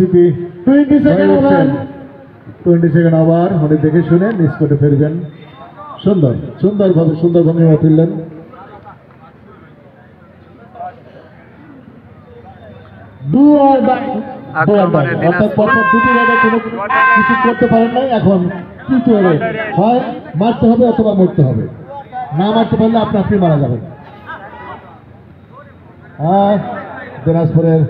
পরিস্থিতি 20 সেকেন্ড আবার উনি দেখে শুনে মিস করে ফেলবেন। সুন্দরভাবে সুন্দর ভঙ্গিমা ফিরলেন। অর্থাৎ পরপর দুটি রাইডে কোনো কিছু করতে পারেন নাই। এখন তৃতীয় রাইড হয় মারতে হবে অথবা মরতে হবে, না মারতে পারলে আপনি আপনি মারা যাবেন। দিনাজপুরের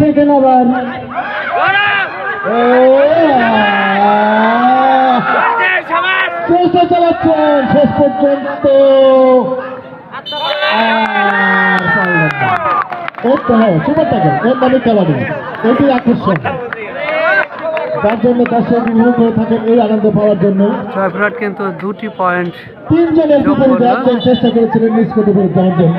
সেকেন্ড আবার চেষ্টা চালাচ্ছেন শেষ পর্যন্ত। সুপার টাকার এর মানে কাবাডি, এটি আকর্ষণ, তার জন্য দর্শক উপভোগ করে থাকেন এই আনন্দ পাওয়ার জন্য। জয়পুরহাট কিন্তু 2টি পয়েন্ট, 3 জনের বিপরীতে একজন চেষ্টা করেছিলেন মিস করতে পেরে যাওয়ার জন্য।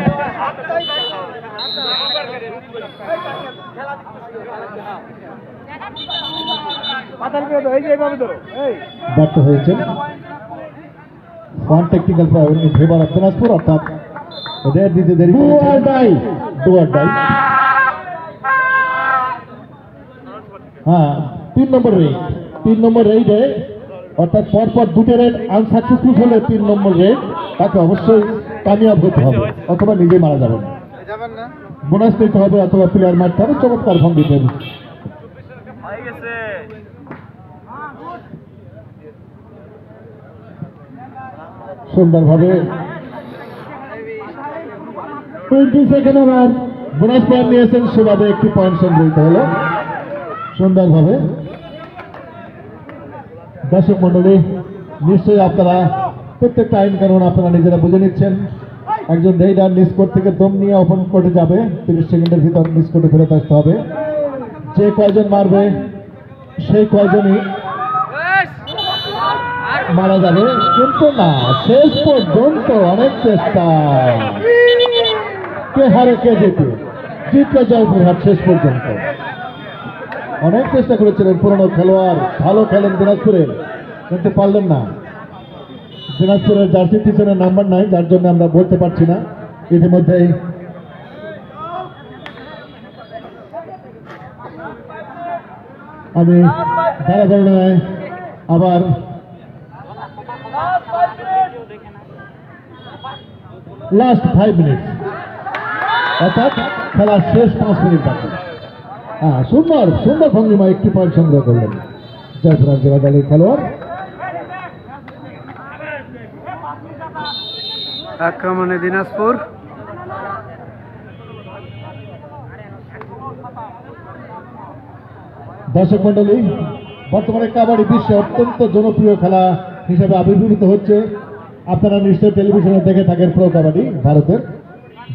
ব্যর্থ হয়েছেন one technical favour of Dinajpur, অর্থাৎ রেড দিতে দেরি ডুয়ার ডাই। হ্যাঁ, 3 নম্বর রেডে অর্থাৎ পরপর দুটো রেড আনসাকসেসফুল হলে 3 নম্বর রেড তাকে অবশ্যই কামিয়াব হতে হবে অথবা নিজে মারা যাবেন, বোনাস পেতে হবে অথবা প্লেয়ার মারতে হবে। চমৎকার ভঙ্গিতে সুন্দরভাবে 20 সেকেন্ড আবার বোনাস পয়েন্ট নিয়েছেন, সেভাবে একটি পয়েন্ট সংগৃহীত হলো সুন্দরভাবে। দর্শক মন্ডলী, নিশ্চয়ই আপনারা প্রত্যেকটা আইন কানুন আপনারা নিজেরা বুঝে নিচ্ছেন। একজন রেইডার নিজ কোর্ট থেকে দম নিয়ে ওপেন কোর্টে যাবে, 30 সেকেন্ডের ভিতর নিজ কোর্টে ফেরত আসতে হবে। যে কয়জন মারবে সেই কয়জনই মারা যাবে, কিন্তু না, শেষ পর্যন্ত অনেক চেষ্টা, কে হারে কে জিতল জয়পুরহাট। শেষ পর্যন্ত অনেক চেষ্টা করেছিলেন পুরনো খেলোয়াড়, ভালো খেলেন দিনাজপুরের, কিন্তু পারলেন না। দিনাজপুরের জার্সি পিছনের নাম্বার নাই, যার জন্য আমরা বলতে পারছি না। ইতিমধ্যেই আমি ধারাবাহিক আবার লাস্ট 5 মিনিট, অর্থাৎ খেলার শেষ 5 মিনিট বাকি। সুন্দর ভঙ্গিমা একটি পয়েন্ট সংগ্রহ করলেন জয়পুরহাট জেলা দলের খেলোয়াড়। আক্রমণে দিনাজপুর, দর্শক মন্ডলী, বর্তমানে কাবাডি বিশ্বে অত্যন্ত জনপ্রিয় খেলা হিসেবে আবির্ভূত হচ্ছে। আপনারা নিশ্চয়ই টেলিভিশনে দেখে থাকেন প্রো কাবাডি,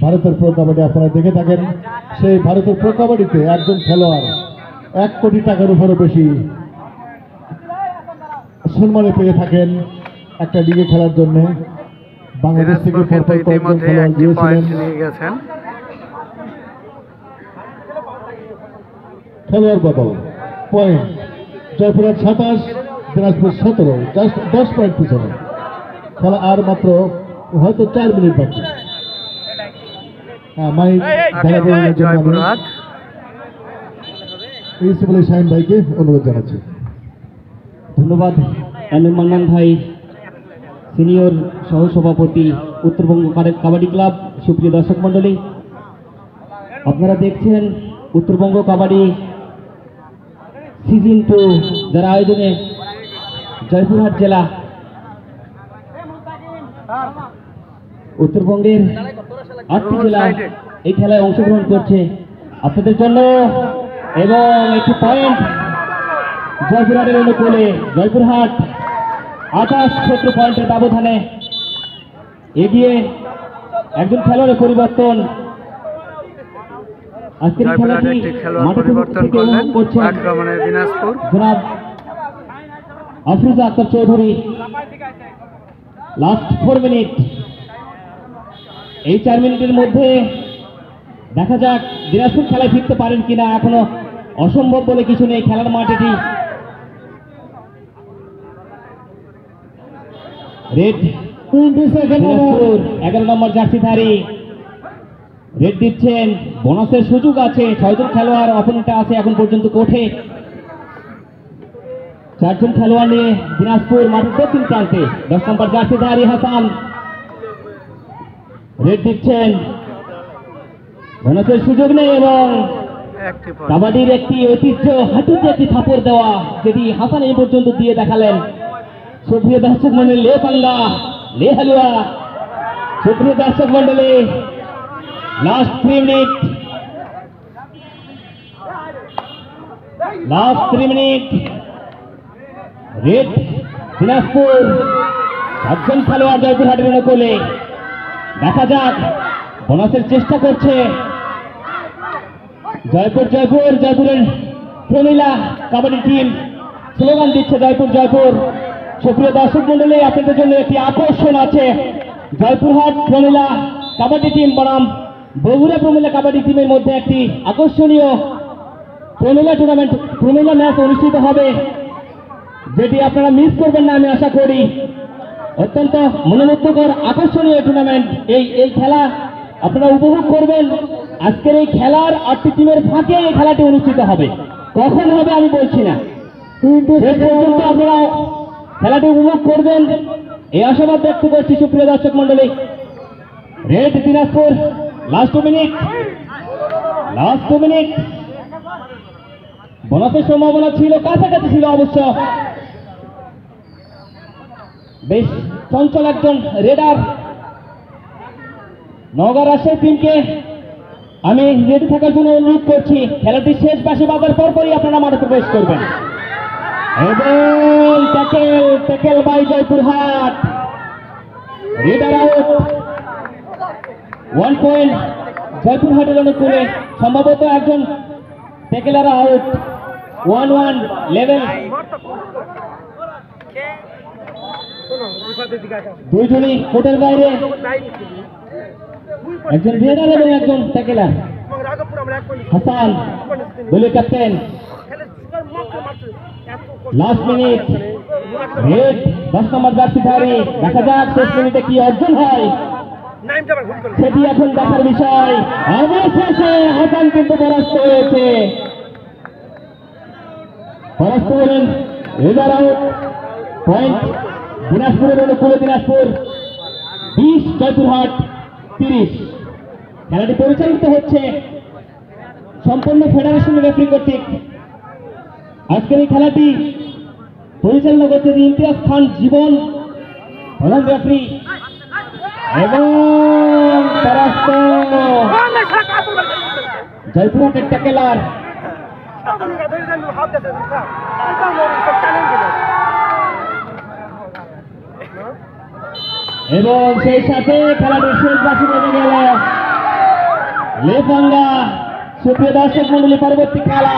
ভারতের প্রো কাবাডি আপনারা দেখে থাকেন। সেই ভারতের প্রো কাবাডিতে একজন খেলোয়াড় 1 কোটি টাকার উপরও বেশি সম্মানে পেয়ে থাকেন একটা লিগে খেলার জন্য। বাংলাদেশ থেকে খেলোয়াড় গিয়েছিলেন। খেলোয়াড় বদল point, Joypurhat 27, Dinajpur 17, just 10 point পিছনে। খেলা আর মাত্র হয়তো 4 মিনিট বাকি। শাহিন ভাইকে অনুরোধ জানাচ্ছি। ধন্যবাদ এম এম মান্নান ভাই, সিনিয়র সহসভাপতি উত্তরবঙ্গ কাবাডি ক্লাব। সুপ্রিয় দর্শক মন্ডলী, আপনারা দেখছেন উত্তরবঙ্গ কাবাডি সিজন 2, যার আয়োজনে জয়পুরহাট জেলা উত্তরবঙ্গের 8টি জেলা এই খেলায় অংশগ্রহণ করছে আপনাদের জন্য। এবং একটি পয়েন্ট জয়পুরহাটের অনুকূলে, জয়পুরহাট 28 পয়েন্টের ব্যবধানে এগিয়ে। একজন খেলোয়াড়ের পরিবর্তন, আজকের খেলাটি মাঠে করছেন জনাব আফরোজা আক্তার চৌধুরী। লাস্ট 4 মিনিট, এই 4 মিনিটের মধ্যে দেখা যাক দিনাজপুর খেলায় ফিরতে পারেন কিনা। এখনো অসম্ভব বলে কিছু নেই, খেলার মাঠ এটি। রেড 11 নম্বর জার্সিধারী রেড দিচ্ছেন, বোনাসের সুযোগ আছে। 6 জন খেলোয়াড় অপোনেন্টে আছে এখন পর্যন্ত কোর্টে। 4 জন খেলোয়াড় নিয়ে দিনাজপুর মাঠের দক্ষিণ প্রান্তে 10 নম্বর জার্সিধারী হাসান রেড দিচ্ছেন, বোনাসের সুযোগ নেই এবং একটি পয়েন্ট। কাবাডির একটি ঐতিহ্য, হাঁটুতে একটি থাপড় দেওয়া, যেটি হাসান এই পর্যন্ত দিয়ে দেখালেন। সুপ্রিয় দর্শক মন্ডলী, লে পাঙ্গা লে হালুয়া। সুপ্রিয় দর্শক মন্ডলী, লাস্ট 3 মিনিট, রেড দিনাজপুর 7 জন খেলোয়াড় জয়পুরহাটের অনুকূলে। দেখা যাক, বোনাসের চেষ্টা করছে জয়পুরের প্রমিলা কাবাডি টিম স্লোগান দিচ্ছে জয়পুর জয়পুর। সুপ্রিয় দর্শক মন্ডলী, আপনাদের জন্য একটি আকর্ষণ আছে। জয়পুরহাট প্রমিলা কাবাডি টিম বনাম বগুড়া প্রমিলা কাবাডি টিমের মধ্যে একটি আকর্ষণীয় প্রমিলা ম্যাচ অনুষ্ঠিত হবে, যেটি আপনারা মিস করবেন না আমি আশা করি। অত্যন্ত মনোমুগ্ধকর আকর্ষণীয় টুর্নামেন্ট। এই খেলা আপনারা উপভোগ করবেন। আজকের এই খেলার 8টি টিমের ফাঁকে এই খেলাটি অনুষ্ঠিত হবে। কখন হবে আমি বলছি না, শেষ পর্যন্ত আপনারা খেলাটি উপভোগ করবেন এই আশাবাদ ব্যক্ত করছি। সুপ্রিয় দর্শক মন্ডলী, রেড দিনাজপুর লাস্ট 2 মিনিট। বোনাসের সম্ভাবনা ছিল, কাছাকাছি ছিল অবশ্য। বেশ চঞ্চল একজন রেডার। নওগাঁ রাজশাহী টিমকে আমি রেডি থাকার জন্য অনুরোধ করছি। খেলাটি শেষ পাশে বাজার পরপরই আপনারা মাঠে প্রবেশ করবেন। এবং tackle by Joypurhat, raider out. 1 point জয়পুরহাটের অনুকূলে। সম্ভবত একজন ট্যাকেলার আউট। 1-1 লেভেল। 2 জনই কোর্টের বাইরে, একজন রেডার এবং একজন ট্যাকেলার। হাসান দলীয় ক্যাপ্টেন। লাস্ট মিনিট, রেড 10 নম্বর জার্সিধারী। দেখা যাক শেষ মিনিটে কি অর্জন হয়, সেটি এখন দেখার বিষয়। অবশেষে হাসান কিন্তু পরাস্ত হয়েছে। পরাস্ত হলেন, রেডার আউট। পয়েন্ট দিনাজপুরের অনুকূলে। দিনাজপুর 20, জয়পুরহাট 30। খেলাটি পরিচালিত হচ্ছে সম্পূর্ণ ফেডারেশন রেফারি কর্তৃক। আজকের এই খেলাটি পরিচালনা করছে ইমতিয়াজ খান জীবন, প্রধান রেফারি। এবং পরাস্ত জয়পুরহাটের ট্যাকেলার। এবং সেই সাথে খেলাটির শেষ বাঁশি বেজে গেল। লেফাঙ্গা। সুপ্রিয় দর্শক মন্ডলী, পরবর্তী খেলা